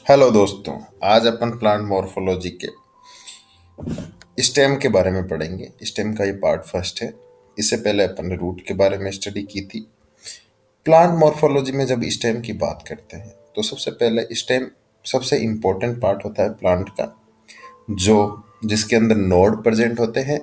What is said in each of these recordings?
Hello दोस्तों। आज अपन plant morphology के स्टेम के बारे में पढ़ेंगे। स्टेम का ये पार्ट फर्स्ट है। इससे पहले अपन ने रूट के बारे में स्टडी की थी। प्लांट मॉर्फोलॉजी में जब स्टेम की बात करते हैं तो सबसे पहले स्टेम सबसे इम्पोर्टेंट पार्ट होता है प्लांट का, जो जिसके अंदर नोड प्रेजेंट होते हैं।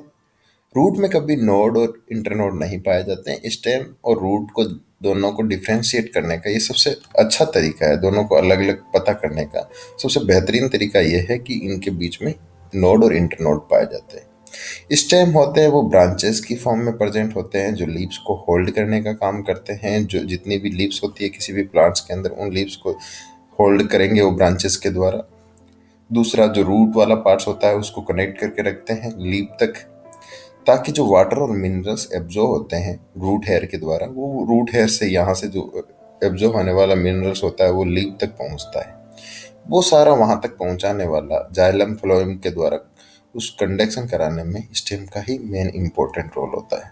रूट में कभी नोड और इंटरनोड नहीं पाए जाते हैं। स्टेम और रूट को दोनों को डिफ्रेंशिएट करने का ये सबसे अच्छा तरीका है। दोनों को अलग अलग पता करने का सबसे बेहतरीन तरीका ये है कि इनके बीच में नोड और इंटरनोड पाए जाते हैं। स्टेम होते हैं वो ब्रांचेस की फॉर्म में प्रेजेंट होते हैं, जो लीव्स को होल्ड करने का काम करते हैं। जो जितनी भी लीव्स होती है किसी भी प्लांट्स के अंदर, उन लीव्स को होल्ड करेंगे वो ब्रांचेस के द्वारा। दूसरा जो रूट वाला पार्ट्स होता है उसको कनेक्ट करके रखते हैं लीव तक, ताकि जो वाटर और मिनरल्स एब्जॉर्ब होते हैं रूट हेयर के द्वारा, वो रूट हेयर से यहाँ से जो एब्जॉर्ब होने वाला मिनरल्स होता है वो लीफ तक पहुँचता है। वो सारा वहाँ तक पहुँचाने वाला जाइलम फ्लोएम के द्वारा उस कंडक्शन कराने में स्टेम का ही मेन इंपॉर्टेंट रोल होता है।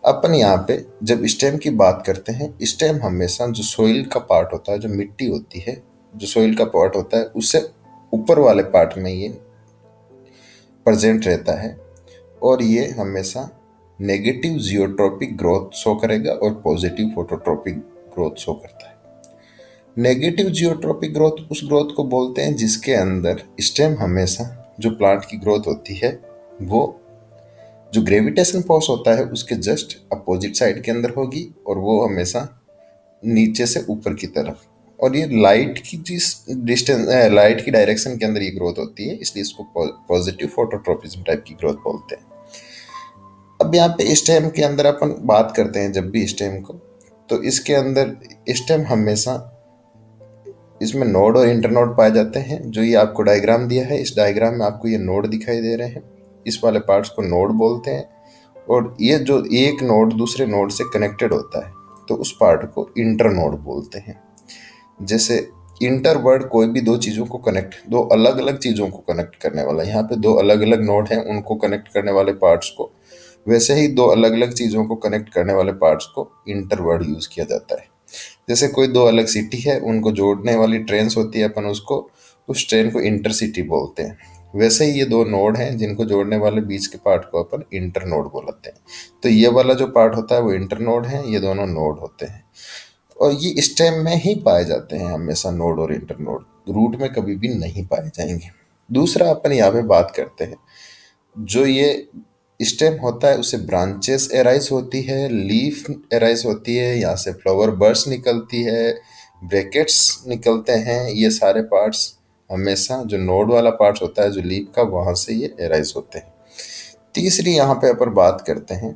अपन यहाँ पे जब स्टेम की बात करते हैं, स्टेम हमेशा जो सोइल का पार्ट होता है, जो मिट्टी होती है, जो सोइल का पार्ट होता है, उससे ऊपर वाले पार्ट में ये प्रेजेंट रहता है। और ये हमेशा नेगेटिव जियोट्रोपिक ग्रोथ शो करेगा और पॉजिटिव फोटोट्रोपिक ग्रोथ शो करता है। नेगेटिव जियोट्रोपिक ग्रोथ उस ग्रोथ को बोलते हैं जिसके अंदर स्टेम हमेशा जो प्लांट की ग्रोथ होती है वो जो ग्रेविटेशन फोर्स होता है उसके जस्ट अपोजिट साइड के अंदर होगी, और वो हमेशा नीचे से ऊपर की तरफ। और ये लाइट की जिस डिस्टेंस लाइट की डायरेक्शन के अंदर ये ग्रोथ होती है, इसलिए इसको पॉजिटिव फोटोट्रोपिज्म टाइप की ग्रोथ बोलते हैं। अब यहाँ पे स्टेम के अंदर अपन बात करते हैं जब भी स्टेम को, तो इसके अंदर स्टेम हमेशा इसमें नोड और इंटरनोड पाए जाते हैं। जो ये आपको डायग्राम दिया है, इस डायग्राम में आपको ये नोड दिखाई दे रहे हैं। इस वाले पार्ट्स को नोड बोलते हैं। और ये जो एक नोड दूसरे नोड से कनेक्टेड होता है तो उस पार्ट को इंटरनोड बोलते हैं। जैसे इंटर वर्ड कोई भी दो चीज़ों को कनेक्ट, दो अलग अलग चीज़ों को कनेक्ट करने वाला, यहाँ पे दो अलग अलग नोड हैं उनको कनेक्ट करने वाले पार्ट्स को, वैसे ही दो अलग अलग चीज़ों को कनेक्ट करने वाले पार्ट्स को इंटर वर्ड यूज़ किया जाता है। जैसे कोई दो अलग सिटी है, उनको जोड़ने वाली ट्रेन्स होती है, अपन उसको उस ट्रेन को इंटरसिटी बोलते हैं। वैसे ही ये दो नोड हैं जिनको जोड़ने वाले बीच के पार्ट को अपन इंटर नोड बोलते हैं। तो ये वाला जो पार्ट होता है वो इंटर नोड है, ये दोनों नोड होते हैं। और ये स्टेम में ही पाए जाते हैं हमेशा, नोड और इंटर नोड। रूट में कभी भी नहीं पाए जाएंगे। दूसरा अपन यहाँ पे बात करते हैं, जो ये स्टेम होता है उससे ब्रांचेस एराइज होती है, लीफ एराइज होती है, यहाँ से फ्लावर बर्ड्स निकलती है, ब्रैकेट्स निकलते हैं। ये सारे पार्ट्स हमेशा जो नोड वाला पार्ट्स होता है जो लीफ का, वहाँ से ये एराइज होते हैं। तीसरी यहाँ पे अपन बात करते हैं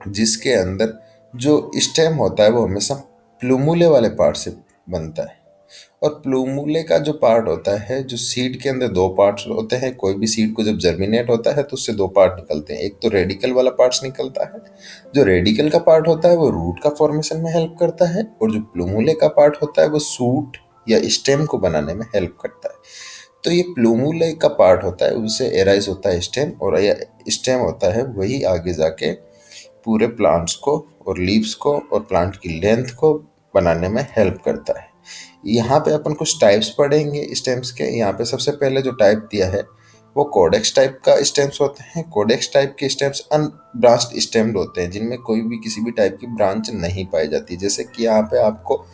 जिसके अंदर जो स्टेम होता है वो हमेशा प्लूमुले वाले पार्ट से बनता है। और प्लूमुले का जो पार्ट होता है, जो सीड के अंदर दो पार्ट्स होते हैं। कोई भी सीड को जब जर्मिनेट होता है तो उससे दो पार्ट निकलते हैं। एक तो रेडिकल वाला पार्ट्स निकलता है, जो रेडिकल का पार्ट होता है वो रूट का फॉर्मेशन में हेल्प करता है, और जो प्लूमुले का पार्ट होता है वो सूट या स्टेम को बनाने में हेल्प करता है। तो ये प्लूमुले का पार्ट होता है उससे एराइज होता है स्टेम, और यह स्टेम होता है वही आगे जाके पूरे प्लांट्स को और लीव्स को और प्लांट की लेंथ को बनाने में हेल्प करता है। यहाँ पे अपन कुछ टाइप्स पढ़ेंगे स्टेम्स के। यहाँ पे सबसे पहले जो टाइप दिया है वो कोडेक्स टाइप का स्टेम्स होते हैं। कोडेक्स टाइप के स्टेम्स अनब्रांच्ड स्टेम्ड होते हैं, जिनमें कोई भी किसी भी टाइप की ब्रांच नहीं पाई जाती। जैसे कि यहाँ पे आपको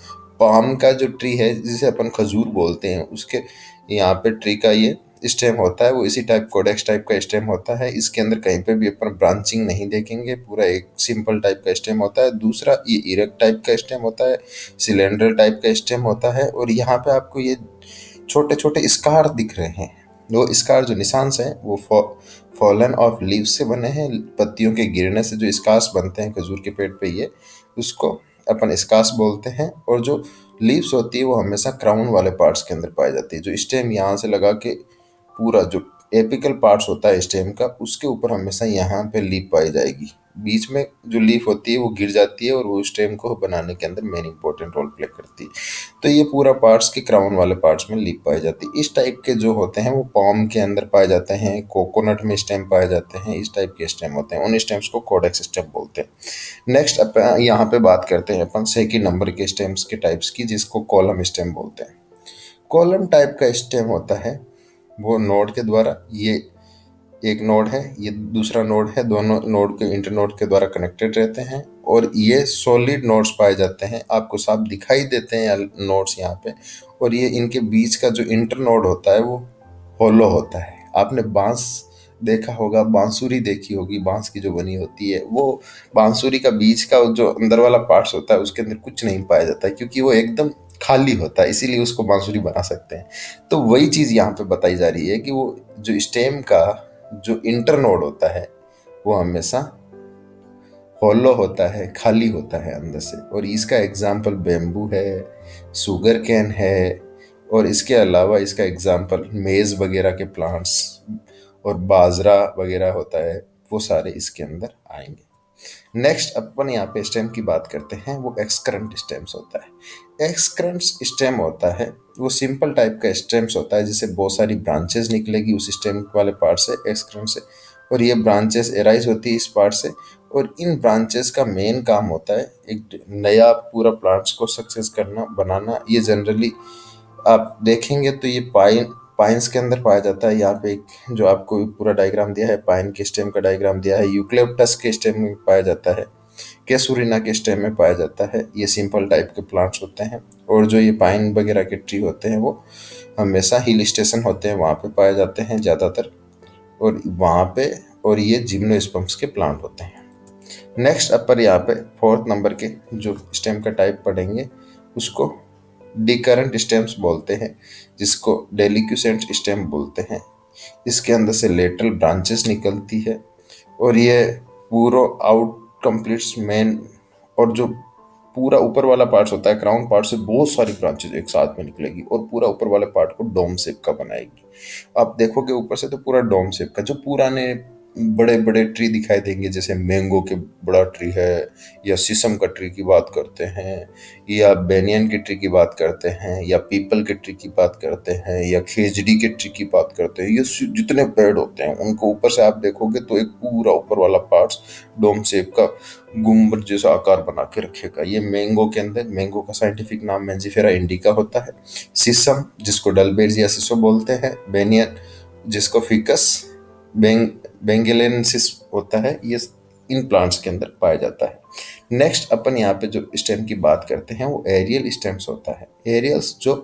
पाम का जो ट्री है जिसे अपन खजूर बोलते हैं, उसके यहाँ पे ट्री का ये स्टेम होता है, वो इसी टाइप कोडेक्स टाइप का स्टेम होता है। इसके अंदर कहीं पे भी अपन ब्रांचिंग नहीं देखेंगे, पूरा एक सिंपल टाइप का स्टेम होता है। दूसरा ये इरेक्ट टाइप का स्टेम होता है, सिलेंडर टाइप का स्टेम होता है। और यहाँ पे आपको ये छोटे छोटे स्कार दिख रहे हैं। वो स्कार जो निशान हैं वो फॉलन ऑफ लीव्स से बने हैं। पत्तियों के गिरने से जो स्कार्स बनते हैं खजूर के पेड़ पे, ये उसको अपन स्कार्स बोलते हैं। और जो लीव्स होती है वो हमेशा क्राउन वाले पार्ट्स के अंदर पाई जाती है। जो स्टेम यहाँ से लगा के पूरा जो एपिकल पार्ट्स होता है स्टेम का, उसके ऊपर हमेशा यहाँ पे लीफ पाई जाएगी। बीच में जो लीफ होती है वो गिर जाती है और वो स्टेम को बनाने के अंदर मेन इंपॉर्टेंट रोल प्ले करती है। तो ये पूरा पार्ट्स के क्राउन वाले पार्ट्स में लीफ पाई जाती है। इस टाइप के जो होते हैं वो पॉम के अंदर पाए जाते हैं, कोकोनट में स्टेम पाए जाते हैं। इस टाइप के स्टेम होते हैं, उन स्टेम्स को कोडेक्स स्टेम बोलते हैं। नेक्स्ट यहाँ पे बात करते हैं अपन सेकंड नंबर के स्टेम्स के टाइप्स की, जिसको कॉलम स्टेम बोलते हैं। कॉलम टाइप का स्टेम होता है, वो नोड के द्वारा, ये एक नोड है, ये दूसरा नोड है, दोनों नोड के इंटरनोड के द्वारा कनेक्टेड रहते हैं और ये सॉलिड नोड्स पाए जाते हैं, आपको साफ दिखाई देते हैं नोड्स यहाँ पे। और ये इनके बीच का जो इंटरनोड होता है वो होलो होता है। आपने बांस देखा होगा, बांसुरी देखी होगी, बांस की जो बनी होती है, वो बांसुरी का बीच का जो अंदर वाला पार्ट्स होता है उसके अंदर कुछ नहीं पाया जाता है, क्योंकि वो एकदम खाली होता है, इसीलिए उसको बांसुरी बना सकते हैं। तो वही चीज यहाँ पे बताई जा रही है कि वो जो स्टेम का जो इंटरनोड होता है वो हमेशा हॉलो होता है, खाली होता है अंदर से। और इसका एग्जाम्पल बेम्बू है, शुगर कैन है, और इसके अलावा इसका एग्जाम्पल मेज वगैरह के प्लांट्स और बाजरा वगैरह होता है, वो सारे इसके अंदर आएंगे। नेक्स्ट अपन यहाँ पे स्टेम की बात करते हैं, वो एक्सकरेंट स्टेम्स होता है। एक्सकरेंट स्टेम होता है वो सिंपल टाइप का स्टेम्स होता है, जिससे बहुत सारी ब्रांचेस निकलेगी उस स्टेम वाले पार्ट से, एक्सकरेंट से, और ये ब्रांचेस एराइज होती है इस पार्ट से। और इन ब्रांचेस का मेन काम होता है एक नया पूरा प्लांट्स को सक्सेस करना, बनाना। ये जनरली आप देखेंगे तो ये पाइन्स के अंदर पाया जाता है। यहाँ पे एक जो आपको पूरा डायग्राम दिया है, पाइन के स्टेम का डायग्राम दिया है, यूक्लिप्टस के स्टेम में पाया जाता है, कैसूरिना के स्टेम में पाया जाता है। ये सिंपल टाइप के प्लांट्स होते हैं। और जो ये पाइन वगैरह के ट्री होते हैं वो हमेशा हिल स्टेशन होते हैं, वहाँ पे पाए जाते हैं ज़्यादातर। और वहाँ पे, और ये जिम्नोस्पर्म्स के प्लांट होते हैं। नेक्स्ट अपन यहाँ पे फोर्थ नंबर के जो स्टेम का टाइप पढ़ेंगे उसको डिकरेंट स्टेम्स बोलते हैं, जिसको डेलिक्यूसेंट स्टेम बोलते हैं। इसके अंदर से लेटरल ब्रांचेस निकलती है और ये पूरा आउट कंप्लीट्स मेन, और जो पूरा ऊपर वाला पार्ट होता है क्राउन पार्ट से बहुत सारी ब्रांचेस एक साथ में निकलेगी और पूरा ऊपर वाले पार्ट को डोम शेप का बनाएगी। आप देखोगे ऊपर से तो पूरा डोम शेप का, जो पुराने बड़े बड़े ट्री दिखाई देंगे, जैसे मैंगो के बड़ा ट्री है, या शीशम का ट्री की बात करते हैं, या बेनियन के ट्री की बात करते हैं, या पीपल के ट्री की बात करते हैं, या खेजड़ी के ट्री की बात करते हैं, ये जितने पेड़ होते हैं उनको ऊपर से आप देखोगे तो एक पूरा ऊपर वाला पार्ट्स डोम शेप का गुम्बद जैसा आकार बना के रखेगा। ये मैंगो के अंदर, मैंगो का साइंटिफिक नाम मैंजीफेरा इंडिका होता है। शीशम जिसको डलबेजिया सिसो बोलते हैं, बेनियन जिसको फिकस बेंग बेंगेलेंसिस होता है, ये इन प्लांट्स के अंदर पाया जाता है। नेक्स्ट अपन यहाँ पे जो स्टेम की बात करते हैं वो एरियल स्टेम्स होता है। एरियल्स जो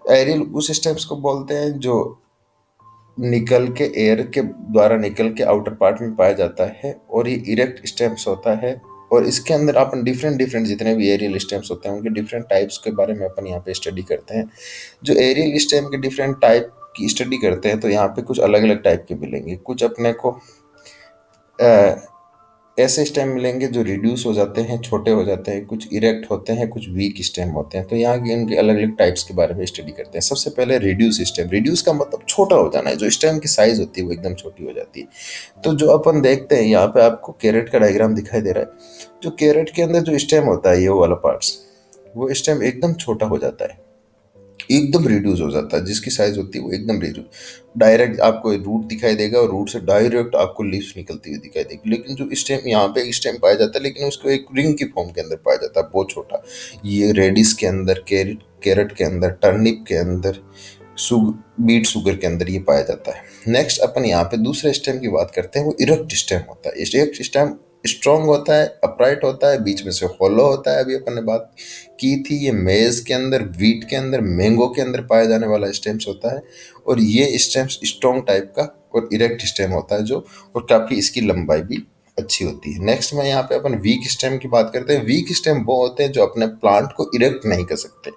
एरियल उस स्टेम्स को बोलते हैं जो निकल के एयर के द्वारा निकल के आउटर पार्ट में पाया जाता है, और ये इरेक्ट स्टेम्स होता है। और इसके अंदर अपन डिफरेंट डिफरेंट जितने भी एरियल स्टेम्स होते हैं उनके डिफरेंट टाइप्स के बारे में अपन यहाँ पे स्टडी करते हैं। जो एरियल स्टेम के डिफरेंट टाइप की स्टडी करते हैं तो यहाँ पे कुछ अलग अलग टाइप के मिलेंगे। कुछ अपने को ऐसे स्टेम मिलेंगे जो रिड्यूस हो जाते हैं, छोटे हो जाते हैं, कुछ इरेक्ट होते हैं, कुछ वीक स्टेम होते हैं। तो यहाँ की इनके अलग अलग टाइप्स के बारे में स्टडी करते हैं। सबसे पहले रिड्यूस स्टेम। रिड्यूस का मतलब छोटा हो जाना है, जो स्टेम की साइज होती है वो एकदम छोटी हो जाती है। तो जो अपन देखते हैं यहाँ पे आपको कैरेट का डायग्राम दिखाई दे रहा है, जो कैरेट के अंदर जो स्टेम होता है ये वाला पार्ट्स, वो स्टेम एकदम छोटा हो जाता है, एकदम रिड्यूस हो जाता है, जिसकी साइज होती है वो एकदम रिड्यूस। डायरेक्ट आपको रूट दिखाई देगा और रूट से डायरेक्ट आपको लीव्स निकलती हुई दिखाई देगी। लेकिन जो स्टेम यहाँ पे स्टेम पाया जाता है, लेकिन उसको एक रिंग की फॉर्म के अंदर पाया जाता है, बहुत छोटा। ये रेडिस के अंदर, कैरेट कैरेट के अंदर, टर्निप के अंदर, सुग बीट शुगर के अंदर ये पाया जाता है। नेक्स्ट अपन यहाँ पे दूसरे स्टेम की बात करते हैं, वो इरेक्ट स्टेम होता है। इरेक्ट स्टेम स्ट्रॉन्ग होता है, अपराइट होता है, बीच में से होलो होता है। अभी अपन ने बात की थी, ये मेज के अंदर, व्हीट के अंदर, मैंगो के अंदर पाया जाने वाला स्टेम्स होता है। और ये स्टेम्स स्ट्रॉन्ग टाइप का और इरेक्ट स्टेम होता है जो, और काफी इसकी लंबाई भी अच्छी होती है। नेक्स्ट में यहाँ पे अपन वीक स्टेम की बात करते हैं। वीक स्टेम वो होते हैं जो अपने प्लांट को इरेक्ट नहीं कर सकते,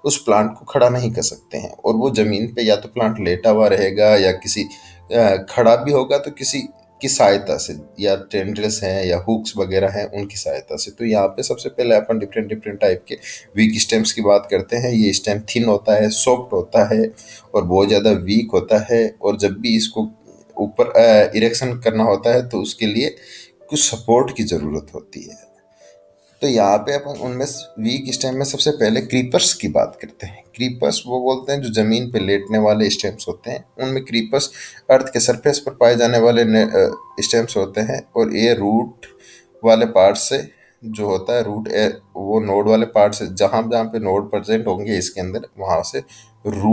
उस प्लांट को खड़ा नहीं कर सकते हैं, और वो जमीन पे या तो प्लांट लेटा हुआ रहेगा या किसी खड़ा भी होगा तो किसी की सहायता से, या टेंड्रिल्स हैं या हुक्स वगैरह हैं उनकी सहायता से। तो यहाँ पे सबसे पहले अपन डिफरेंट डिफरेंट टाइप के वीक स्टेम्स की बात करते हैं। ये स्टेम थिन होता है, सॉफ्ट होता है, और बहुत ज़्यादा वीक होता है। और जब भी इसको ऊपर इरेक्शन करना होता है तो उसके लिए कुछ सपोर्ट की ज़रूरत होती है। तो यहाँ पे अपन उनमें वीक स्टेम में सबसे पहले क्रीपर्स की बात करते हैं। क्रीपर्स वो बोलते हैं जो जमीन पे लेटने वाले स्टेम्स होते हैं, उनमें क्रीपर्स अर्थ के सरफेस पर पाए जाने वाले स्टेम्स होते हैं। और ये रूट वाले पार्ट से जो होता है, रूट वो नोड वाले पार्ट से, जहाँ जहाँ पे नोड प्रेजेंट होंगे इसके अंदर, वहाँ से रूट